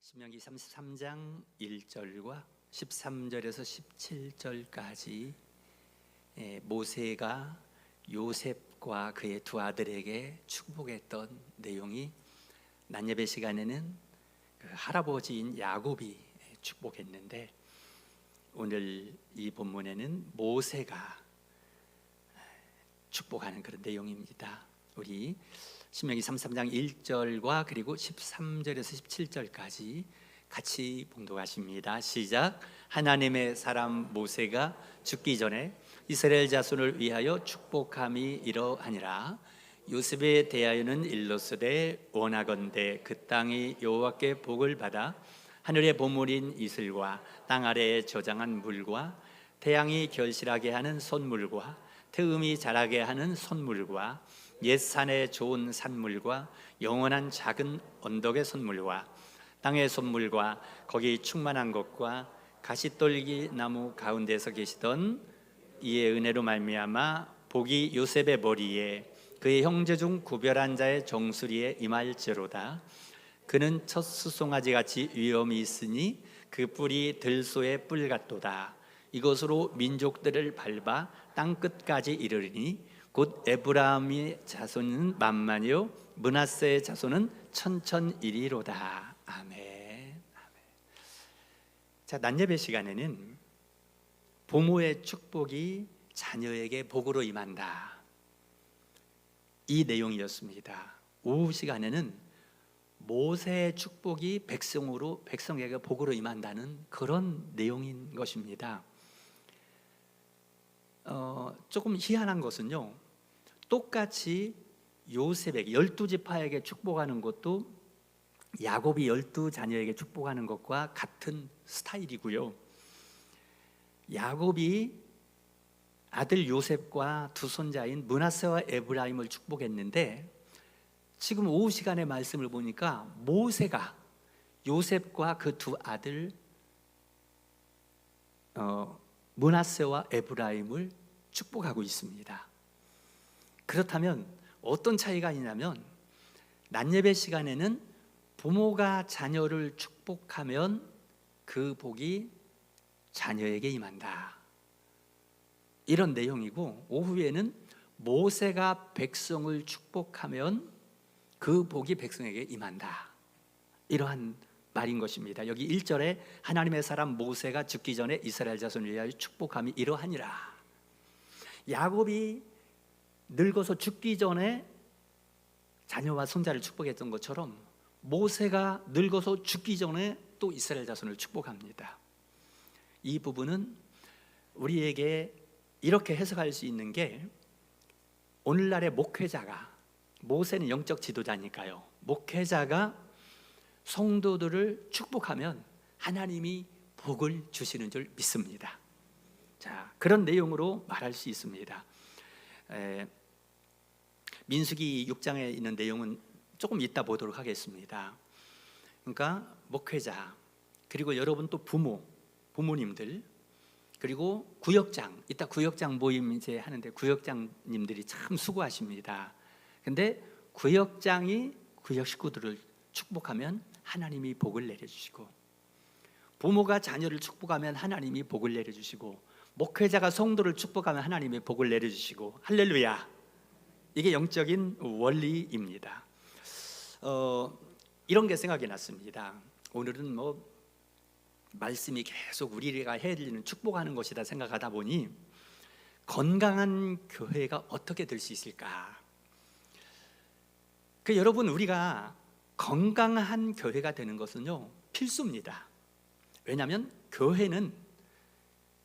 신명기 33장 1절과 13절에서 17절까지 모세가 요셉과 그의 두 아들에게 축복했던 내용이 난예배 시간에는 그 할아버지인 야곱이 축복했는데, 오늘 이 본문에는 모세가 축복하는 그런 내용입니다. 우리 신명기 33장 1절과 그리고 13절에서 17절까지 같이 봉독하십니다. 시작. 하나님의 사람 모세가 죽기 전에 이스라엘 자손을 위하여 축복함이 이러하니라. 요셉에 대하여는 일러스되 원하건대 그 땅이 여호와께 복을 받아 하늘의 보물인 이슬과 땅 아래에 저장한 물과 태양이 결실하게 하는 선물과 태음이 자라게 하는 선물과 옛 산의 좋은 산물과 영원한 작은 언덕의 선물과 땅의 선물과 거기 충만한 것과 가시떨기 나무 가운데서 계시던 이의 은혜로 말미암아 복이 요셉의 머리에 그의 형제 중 구별한 자의 정수리에 임할지로다. 그는 첫 수송아지 같이 위엄이 있으니 그 뿔이 들소의 뿔 같도다. 이것으로 민족들을 밟아 땅 끝까지 이르리니 곧 에브라임의 자손은 만만이요 므낫세의 자손은 천천일이로다. 아멘. 자, 난예배 시간에는 부모의 축복이 자녀에게 복으로 임한다, 이 내용이었습니다. 오후 시간에는 모세의 축복이 백성에게 복으로 임한다는 그런 내용인 것입니다. 조금 희한한 것은요, 똑같이 요셉에게 12지파에게 축복하는 것도 야곱이 12자녀에게 축복하는 것과 같은 스타일이고요, 야곱이 아들 요셉과 두 손자인 므낫세와 에브라임을 축복했는데, 지금 오후 시간의 말씀을 보니까 모세가 요셉과 그 두 아들 므낫세와 에브라임을 축복하고 있습니다. 그렇다면 어떤 차이가 있냐면, 난예배 시간에는 부모가 자녀를 축복하면 그 복이 자녀에게 임한다, 이런 내용이고, 오후에는 모세가 백성을 축복하면 그 복이 백성에게 임한다, 이러한 말인 것입니다. 여기 1절에 하나님의 사람 모세가 죽기 전에 이스라엘 자손을 위하여 축복함이 이러하니라. 야곱이 늙어서 죽기 전에 자녀와 손자를 축복했던 것처럼 모세가 늙어서 죽기 전에 또 이스라엘 자손을 축복합니다. 이 부분은 우리에게 이렇게 해석할 수 있는 게, 오늘날의 목회자가, 모세는 영적 지도자니까요, 목회자가 성도들을 축복하면 하나님이 복을 주시는 줄 믿습니다. 자, 그런 내용으로 말할 수 있습니다. 민수기 6장에 있는 내용은 조금 이따 보도록 하겠습니다. 그러니까 목회자, 그리고 여러분 또 부모님들, 그리고 구역장, 이따 구역장 모임 이제 하는데 구역장님들이 참 수고하십니다. 근데 구역장이 구역 식구들을 축복하면 하나님이 복을 내려주시고, 부모가 자녀를 축복하면 하나님이 복을 내려주시고, 목회자가 성도를 축복하면 하나님이 복을 내려주시고, 할렐루야. 이게 영적인 원리입니다. 이런 게 생각이 났습니다. 오늘은 말씀이 계속 우리가 해야 되는 축복하는 것이다 생각하다 보니, 건강한 교회가 어떻게 될 수 있을까? 여러분, 우리가 건강한 교회가 되는 것은요, 필수입니다. 왜냐하면 교회는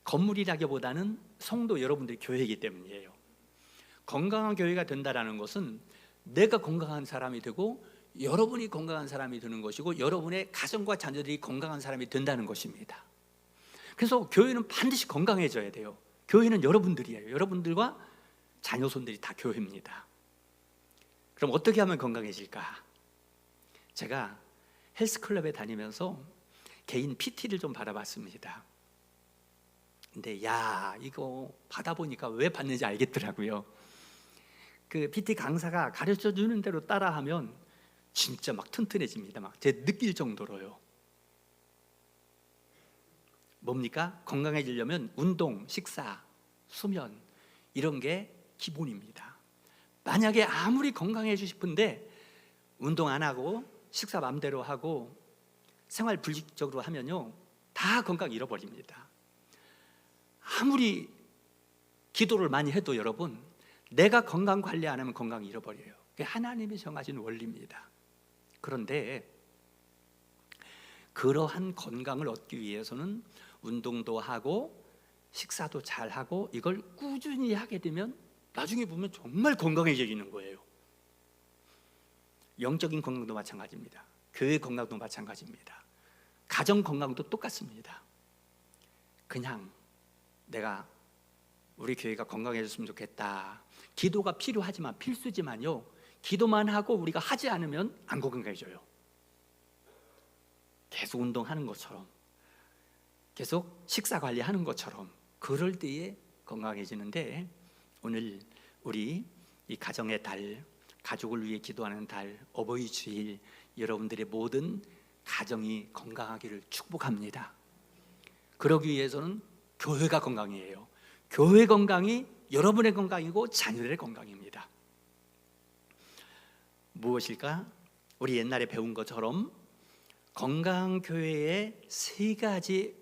건물이라기보다는 성도 여러분들이 교회이기 때문이에요. 건강한 교회가 된다는 것은 내가 건강한 사람이 되고 여러분이 건강한 사람이 되는 것이고, 여러분의 가정과 자녀들이 건강한 사람이 된다는 것입니다. 그래서 교회는 반드시 건강해져야 돼요. 교회는 여러분들이에요. 여러분들과 자녀손들이 다 교회입니다. 그럼 어떻게 하면 건강해질까? 제가 헬스클럽에 다니면서 개인 PT를 좀 받아봤습니다. 근데 이거 받아보니까 왜 받는지 알겠더라고요. 그 PT 강사가 가르쳐주는 대로 따라하면 진짜 막 튼튼해집니다. 막 제 느낄 정도로요. 뭡니까? 건강해지려면 운동, 식사, 수면 이런 게 기본입니다. 만약에 아무리 건강해지고 싶은데 운동 안 하고 식사 마음대로 하고 생활 불규칙적으로 하면요 다 건강 잃어버립니다. 아무리 기도를 많이 해도 여러분 내가 건강 관리 안 하면 건강 잃어버려요. 그게 하나님이 정하신 원리입니다. 그런데 그러한 건강을 얻기 위해서는 운동도 하고 식사도 잘 하고 이걸 꾸준히 하게 되면 나중에 보면 정말 건강해지는 거예요. 영적인 건강도 마찬가지입니다. 교회 건강도 마찬가지입니다. 가정 건강도 똑같습니다. 그냥 내가 우리 교회가 건강해졌으면 좋겠다. 기도가 필요하지만 필수지만요 기도만 하고 우리가 하지 않으면 안 건강해져요. 계속 운동하는 것처럼 계속 식사 관리하는 것처럼 그럴 때에 건강해지는데 오늘 우리 이 가정의 달, 가족을 위해 기도하는 달, 어버이 주일 여러분들의 모든 가정이 건강하기를 축복합니다. 그러기 위해서는 교회가 건강이에요. 교회 건강이 여러분의 건강이고 자녀들의 건강입니다. 무엇일까? 우리 옛날에 배운 것처럼 건강한 교회의 세 가지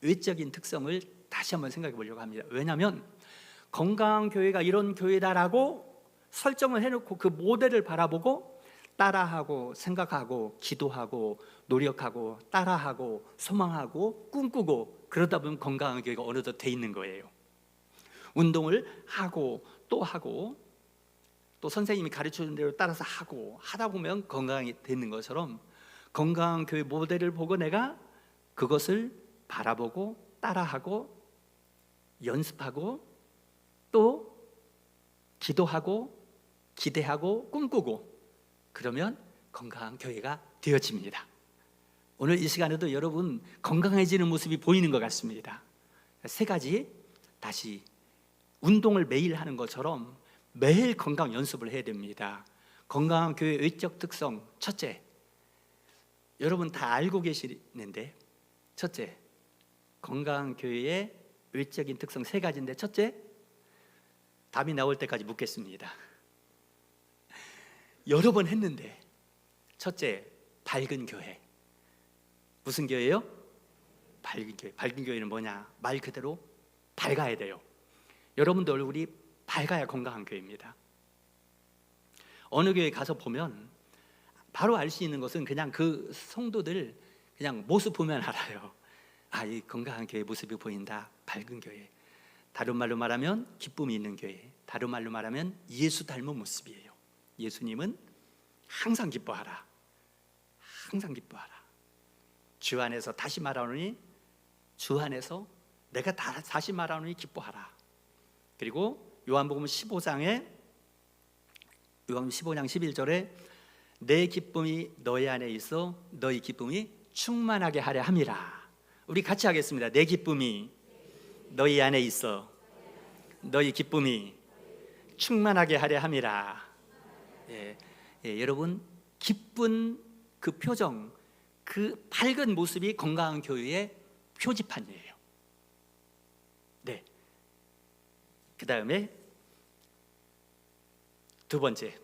외적인 특성을 다시 한번 생각해 보려고 합니다. 왜냐하면 건강한 교회가 이런 교회다라고 설정을 해놓고 그 모델을 바라보고 따라하고 생각하고 기도하고 노력하고 따라하고 소망하고 꿈꾸고 그러다 보면 건강한 교회가 어느덧 돼 있는 거예요. 운동을 하고 또 선생님이 가르쳐준 대로 따라서 하고 하다 보면 건강이 되는 것처럼 건강한 교회 모델을 보고 내가 그것을 바라보고 따라하고 연습하고 또 기도하고 기대하고 꿈꾸고 그러면 건강한 교회가 되어집니다. 오늘 이 시간에도 여러분 건강해지는 모습이 보이는 것 같습니다. 세 가지 다시 운동을 매일 하는 것처럼 매일 건강 연습을 해야 됩니다. 건강한 교회 외적 특성 첫째, 여러분 다 알고 계시는데 첫째, 건강한 교회의 외적인 특성 세 가지인데 첫째, 답이 나올 때까지 묻겠습니다. 여러 번 했는데 첫째, 밝은 교회. 무슨 교회요? 밝은 교회. 밝은 교회는 뭐냐? 말 그대로 밝아야 돼요. 여러분들 얼굴이 밝아야 건강한 교회입니다. 어느 교회 가서 보면 바로 알 수 있는 것은 그냥 그 성도들 그냥 모습 보면 알아요. 아, 이 건강한 교회 모습이 보인다. 밝은 교회. 다른 말로 말하면 기쁨이 있는 교회. 다른 말로 말하면 예수 닮은 모습이에요. 예수님은 항상 기뻐하라. 항상 기뻐하라. 주 안에서 다시 말하노니 주 안에서 내가 다시 말하노니 기뻐하라. 그리고 요한복음 15장 11절에 내 기쁨이 너희 안에 있어 너희 기쁨이 충만하게 하려 함이라. 우리 같이 하겠습니다. 내 기쁨이 너희 안에 있어 너희 기쁨이 충만하게 하려 함이라. 여러분 기쁜 그 표정, 그 밝은 모습이 건강한 교회의 표지판이에요. 네. 그 다음에 두 번째,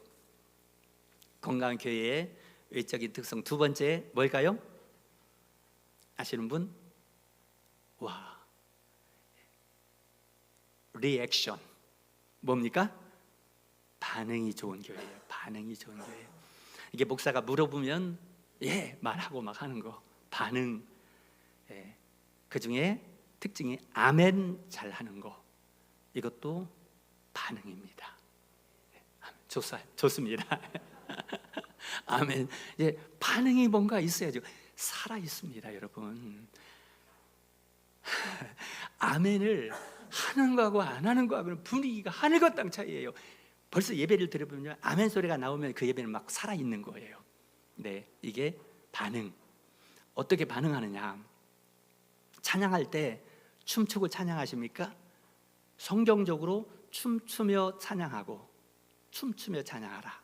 건강한 교회의 외적인 특성 두 번째 뭘까요? 아시는 분? 와, 리액션. 뭡니까? 반응이 좋은 교회예요. 반응이 좋은 교회. 이게 목사가 물어보면 예 말하고 막 하는 거. 반응. 그 중에 특징이 아멘 잘 하는 거. 이것도 반응입니다. 좋습니다. 아멘. 반응이 뭔가 있어야죠. 살아 있습니다, 여러분. 아멘을 하는 거하고 안 하는 거하고는 분위기가 하늘과 땅 차이예요. 벌써 예배를 들어보면 아멘 소리가 나오면 그 예배는 막 살아 있는 거예요. 네, 이게 반응. 어떻게 반응하느냐? 찬양할 때 춤추고 찬양하십니까? 성경적으로 춤추며 찬양하고 춤추며 찬양하라.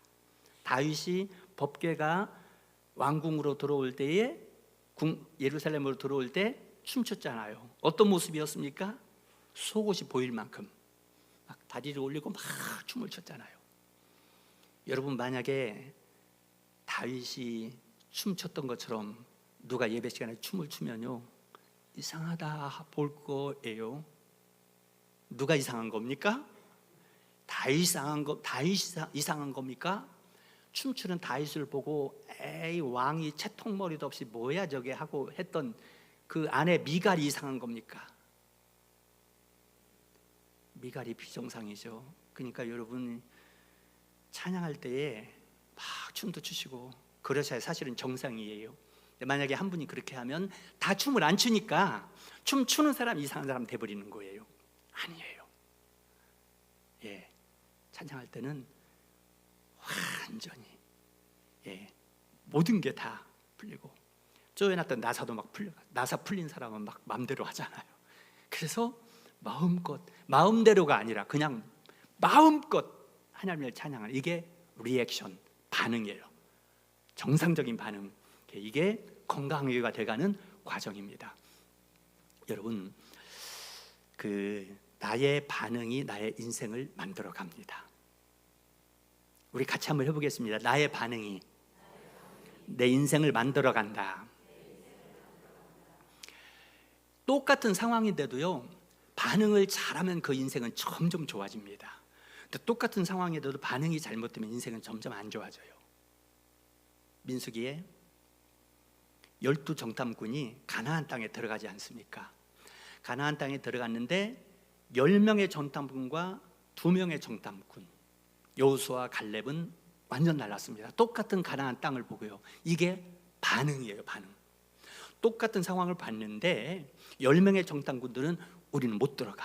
다윗이 법궤가 왕궁으로 들어올 때에 예루살렘으로 들어올 때 춤췄잖아요. 어떤 모습이었습니까? 속옷이 보일 만큼 막 다리를 올리고 막 춤을 췄잖아요. 여러분, 만약에 다윗이 춤췄던 것처럼 누가 예배 시간에 춤을 추면요, 이상하다 볼 거예요. 누가 이상한 겁니까? 다윗이 이상한 겁니까? 춤추는 다윗을 보고 에이, 왕이 채통머리도 없이 뭐야 저게 하고 했던 그 아내 미갈이 이상한 겁니까? 미갈이 비정상이죠. 그러니까 여러분, 찬양할 때에 막 춤도 추시고 그러셔야 사실은 정상이에요. 근데 만약에 한 분이 그렇게 하면 다 춤을 안 추니까 춤추는 사람 이상한 사람 돼버리는 거예요. 아니에요. 예, 찬양할 때는 완전히 모든 게 다 풀리고, 쪼여놨던 나사도 막 풀려. 나사 풀린 사람은 막 마음대로 하잖아요. 그래서 마음대로가 아니라 그냥 마음껏 하나님을 찬양하는, 이게 리액션, 반응이에요. 정상적인 반응. 이게 건강한 교회가 돼가는 과정입니다. 여러분, 나의 반응이 나의 인생을 만들어 갑니다. 우리 같이 한번 해보겠습니다. 나의 반응이 내 인생을 만들어 간다. 똑같은 상황인데도요, 반응을 잘하면 그 인생은 점점 좋아집니다. 근데 똑같은 상황인데도 반응이 잘못되면 인생은 점점 안 좋아져요. 민수기에 12정탐꾼이 가나안 땅에 들어가지 않습니까? 가나안 땅에 들어갔는데 10명의 정탐꾼과 2명의 정탐꾼, 여호수아와 갈렙은 완전 달랐습니다. 똑같은 가나안 땅을 보고요, 이게 반응이에요. 반응. 똑같은 상황을 봤는데 10명의 정탐꾼들은 우리는 못 들어가,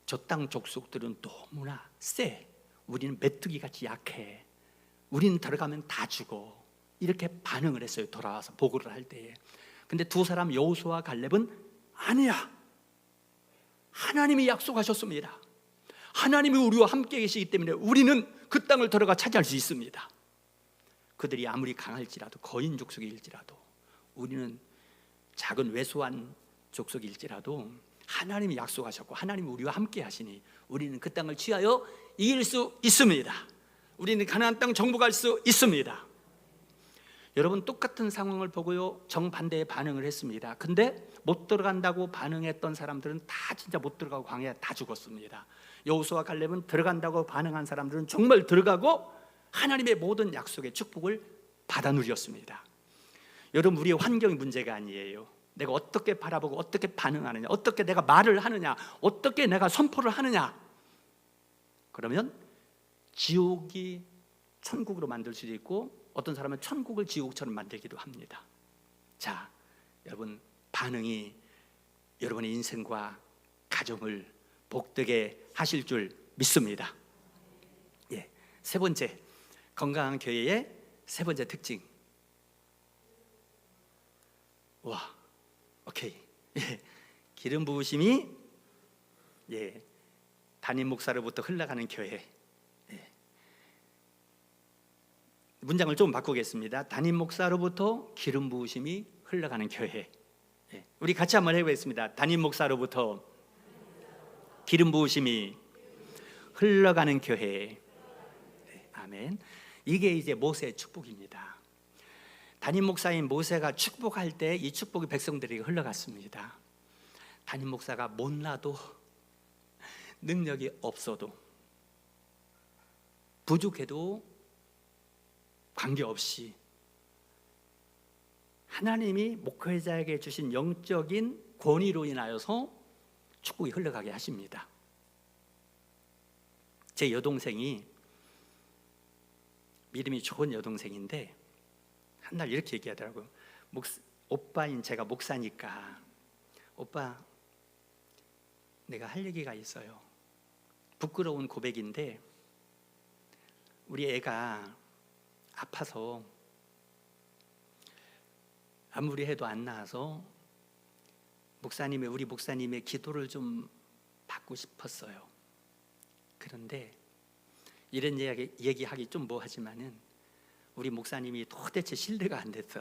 저 땅 족속들은 너무나 세, 우리는 메뚜기 같이 약해, 우리는 들어가면 다 죽어, 이렇게 반응을 했어요. 돌아와서 보고를 할 때에. 근데 두 사람 여호수아와 갈렙은 아니야, 하나님이 약속하셨습니다. 하나님이 우리와 함께 계시기 때문에 우리는 그 땅을 들어가 차지할 수 있습니다. 그들이 아무리 강할지라도, 거인 족속일지라도, 우리는 작은 왜소한 족속일지라도 하나님이 약속하셨고 하나님이 우리와 함께 하시니 우리는 그 땅을 취하여 이길 수 있습니다. 우리는 가나안 땅 정복할 수 있습니다. 여러분, 똑같은 상황을 보고요, 정반대의 반응을 했습니다. 근데 못 들어간다고 반응했던 사람들은 다 진짜 못 들어가고 광야에 다 죽었습니다. 여호수아와 갈렙은 들어간다고 반응한 사람들은 정말 들어가고 하나님의 모든 약속의 축복을 받아 누렸습니다. 여러분, 우리의 환경이 문제가 아니에요. 내가 어떻게 바라보고 어떻게 반응하느냐, 어떻게 내가 말을 하느냐, 어떻게 내가 선포를 하느냐, 그러면 지옥이 천국으로 만들 수도 있고 어떤 사람은 천국을 지옥처럼 만들기도 합니다. 자, 여러분, 반응이 여러분의 인생과 가정을 복되게 하실 줄 믿습니다. 예, 세 번째, 건강한 교회의 세 번째 특징. 와, 오케이. 예, 기름 부으심이 담임 목사로부터 흘러가는 교회. 문장을 좀 바꾸겠습니다. 담임 목사로부터 기름 부으심이 흘러가는 교회. 우리 같이 한번 해보겠습니다. 담임 목사로부터 기름 부으심이 흘러가는 교회. 아멘. 이게 이제 모세의 축복입니다. 담임 목사인 모세가 축복할 때 이 축복이 백성들에게 흘러갔습니다. 담임 목사가 못나도, 능력이 없어도, 부족해도 관계없이 하나님이 목회자에게 주신 영적인 권위로 인하여서 축복이 흘러가게 하십니다. 제 여동생이 믿음이 좋은 여동생인데 한날 이렇게 얘기하더라고요. 오빠인 제가 목사니까, 오빠, 내가 할 얘기가 있어요. 부끄러운 고백인데 우리 애가 아파서 아무리 해도 안 나아서 우리 목사님의 기도를 좀 받고 싶었어요. 그런데 이런 얘기하기 좀 뭐하지만은 우리 목사님이 도대체 신뢰가 안 됐어.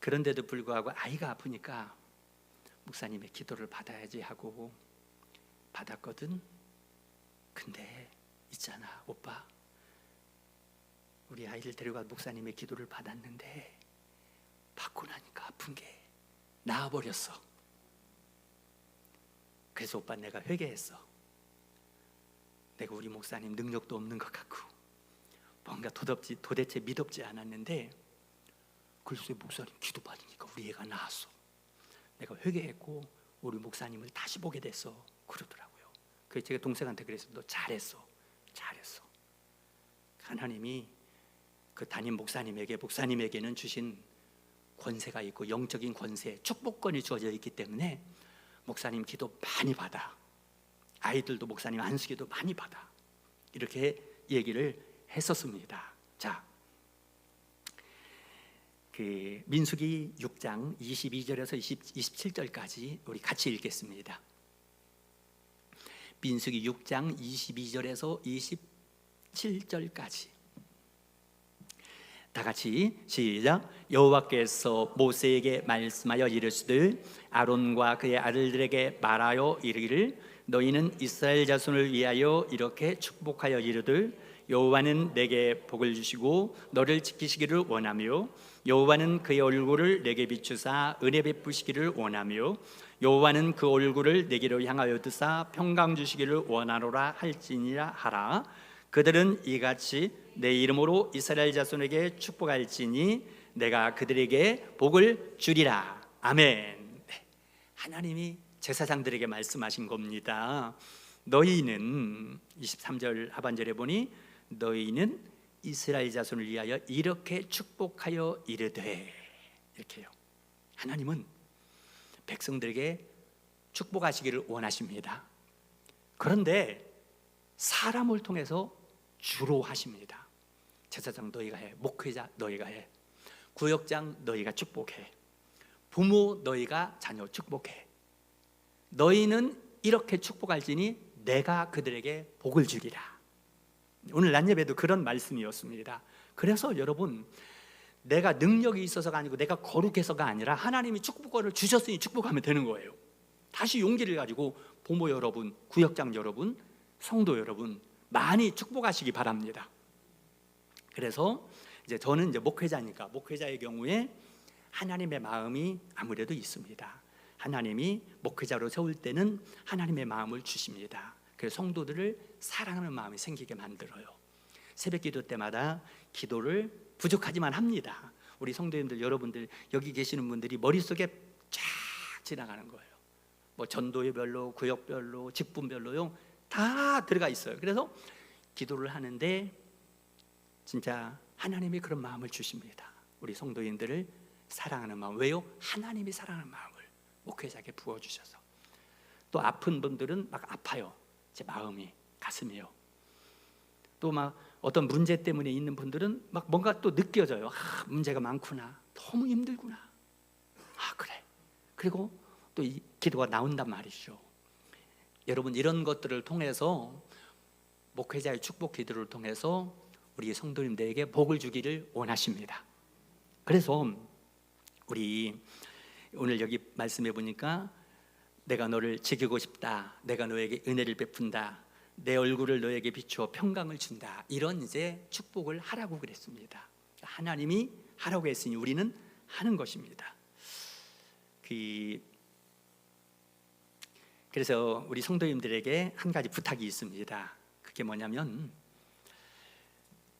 그런데도 불구하고 아이가 아프니까 목사님의 기도를 받아야지 하고 받았거든. 근데 있잖아 오빠, 우리 아이를 데려가 목사님의 기도를 받았는데 받고 나니까 아픈 게 나아버렸어. 그래서 오빠 내가 회개했어. 내가 우리 목사님 능력도 없는 것 같고 뭔가 도대체 믿었지 않았는데 글쎄 목사님 기도 받으니까 우리 애가 나았어. 내가 회개했고 우리 목사님을 다시 보게 됐어 그러더라고요. 그래서 제가 동생한테 그래서 너 잘했어. 하나님이 그 담임 목사님에게는 주신 권세가 있고 영적인 권세, 축복권이 주어져 있기 때문에 목사님 기도 많이 받아. 아이들도 목사님 안수기도 많이 받아. 이렇게 얘기를 했었습니다. 자, 그 민수기 6장 22절에서 27절까지 우리 같이 읽겠습니다. 민수기 6장 22절에서 27절까지 다 같이 시작. 여호와께서 모세에게 말씀하여 이르시되 아론과 그의 아들들에게 말하여 이르기를 너희는 이스라엘 자손을 위하여 이렇게 축복하여 이르되 여호와는 내게 복을 주시고 너를 지키시기를 원하며 여호와는 그의 얼굴을 내게 비추사 은혜 베푸시기를 원하며 여호와는 그 얼굴을 내게로 향하여 드사 평강 주시기를 원하노라 할지니라 하라. 그들은 이같이 내 이름으로 이스라엘 자손에게 축복할지니 내가 그들에게 복을 주리라. 아멘. 네. 하나님이 제사장들에게 말씀하신 겁니다. 너희는 23절 하반절에 보니 너희는 이스라엘 자손을 위하여 이렇게 축복하여 이르되, 이렇게요. 하나님은 백성들에게 축복하시기를 원하십니다. 그런데 사람을 통해서 주로 하십니다. 제사장 너희가 해, 목회자 너희가 해, 구역장 너희가 축복해, 부모 너희가 자녀 축복해. 너희는 이렇게 축복할지니 내가 그들에게 복을 주리라. 오늘 낮 예배도 그런 말씀이었습니다. 그래서 여러분, 내가 능력이 있어서가 아니고 내가 거룩해서가 아니라 하나님이 축복권을 주셨으니 축복하면 되는 거예요. 다시 용기를 가지고 부모 여러분, 구역장 여러분, 성도 여러분 많이 축복하시기 바랍니다. 그래서 이제 저는 이제 목회자니까 목회자의 경우에 하나님의 마음이 아무래도 있습니다. 하나님이 목회자로 세울 때는 하나님의 마음을 주십니다. 그래서 성도들을 사랑하는 마음이 생기게 만들어요. 새벽 기도 때마다 기도를 부족하지만 합니다. 우리 성도님들 여러분들 여기 계시는 분들이 머릿속에 쫙 지나가는 거예요. 뭐 전도별로, 구역별로, 직분별로요 다 들어가 있어요. 그래서 기도를 하는데 진짜 하나님이 그런 마음을 주십니다. 우리 성도인들을 사랑하는 마음. 왜요? 하나님이 사랑하는 마음을 목회자에게 부어주셔서. 또 아픈 분들은 막 아파요. 제 마음이, 가슴이요. 또 막 어떤 문제 때문에 있는 분들은 막 뭔가 또 느껴져요. 문제가 많구나, 너무 힘들구나. 그래. 그리고 또 이 기도가 나온단 말이죠. 여러분, 이런 것들을 통해서 목회자의 축복 기도를 통해서 우리 성도님들에게 복을 주기를 원하십니다. 그래서 우리 오늘 여기 말씀해 보니까 내가 너를 지키고 싶다, 내가 너에게 은혜를 베푼다, 내 얼굴을 너에게 비추어 평강을 준다, 이런 이제 축복을 하라고 그랬습니다. 하나님이 하라고 했으니 우리는 하는 것입니다. 그래서 우리 성도님들에게 한 가지 부탁이 있습니다. 그게 뭐냐면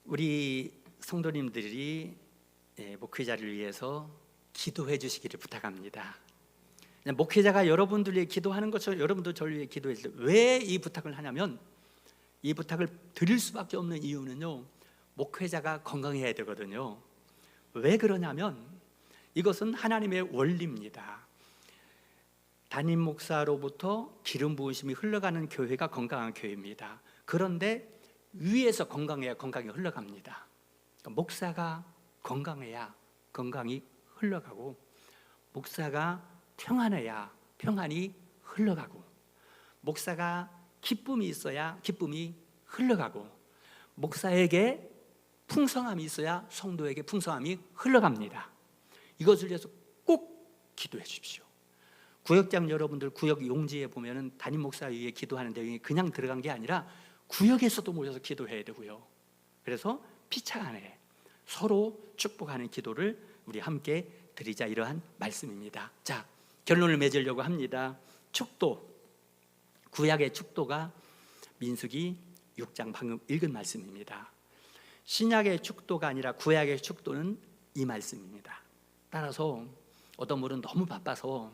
우리 성도님들이 목회자를 위해서 기도해 주시기를 부탁합니다. 목회자가 여러분들 위해 기도하는 것처럼 여러분도 저를 위해 기도해 주세요. 왜 이 부탁을 하냐면, 이 부탁을 드릴 수밖에 없는 이유는요, 목회자가 건강해야 되거든요. 왜 그러냐면 이것은 하나님의 원리입니다. 담임 목사로부터 기름 부으심이 흘러가는 교회가 건강한 교회입니다. 그런데 위에서 건강해야 건강이 흘러갑니다. 그러니까 목사가 건강해야 건강이 흘러가고, 목사가 평안해야 평안이 흘러가고, 목사가 기쁨이 있어야 기쁨이 흘러가고, 목사에게 풍성함이 있어야 성도에게 풍성함이 흘러갑니다. 이것을 위해서 꼭 기도해 주십시오. 구역장 여러분들 구역 용지에 보면은 담임 목사 위에 기도하는 내용이 그냥 들어간 게 아니라 구역에서도 모여서 기도해야 되고요. 그래서 피차간에 서로 축복하는 기도를 우리 함께 드리자, 이러한 말씀입니다. 자, 결론을 맺으려고 합니다. 축도, 구약의 축도가 민수기 6장 방금 읽은 말씀입니다. 신약의 축도가 아니라 구약의 축도는 이 말씀입니다. 따라서 어떤 분은 너무 바빠서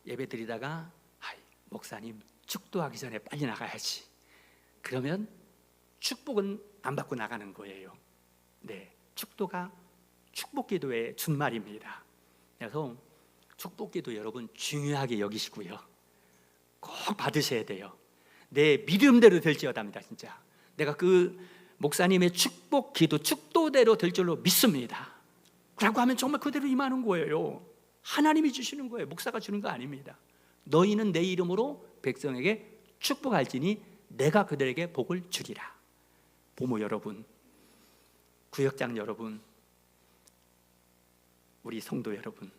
예배 드리다가 목사님 축도하기 전에 빨리 나가야지, 그러면 축복은 안 받고 나가는 거예요. 네, 축도가 축복기도의 준말입니다. 그래서 축복기도 여러분 중요하게 여기시고요, 꼭 받으셔야 돼요. 내 믿음대로 될지어답니다. 진짜 내가 그 목사님의 축복기도 축도대로 될 줄로 믿습니다 라고 하면 정말 그대로 임하는 거예요. 하나님이 주시는 거예요. 목사가 주는 거 아닙니다. 너희는 내 이름으로 백성에게 축복할지니 내가 그들에게 복을 주리라. 부모 여러분, 구역장 여러분, 우리 성도 여러분,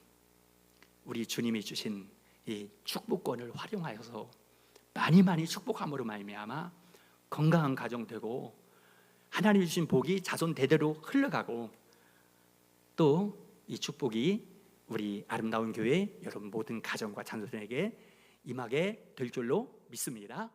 우리 주님이 주신 이 축복권을 활용하여서 많이 축복함으로 말미암아 건강한 가정 되고 하나님이 주신 복이 자손 대대로 흘러가고 또 이 축복이 우리 아름다운 교회 여러분 모든 가정과 자손에게 임하게 될 줄로 믿습니다.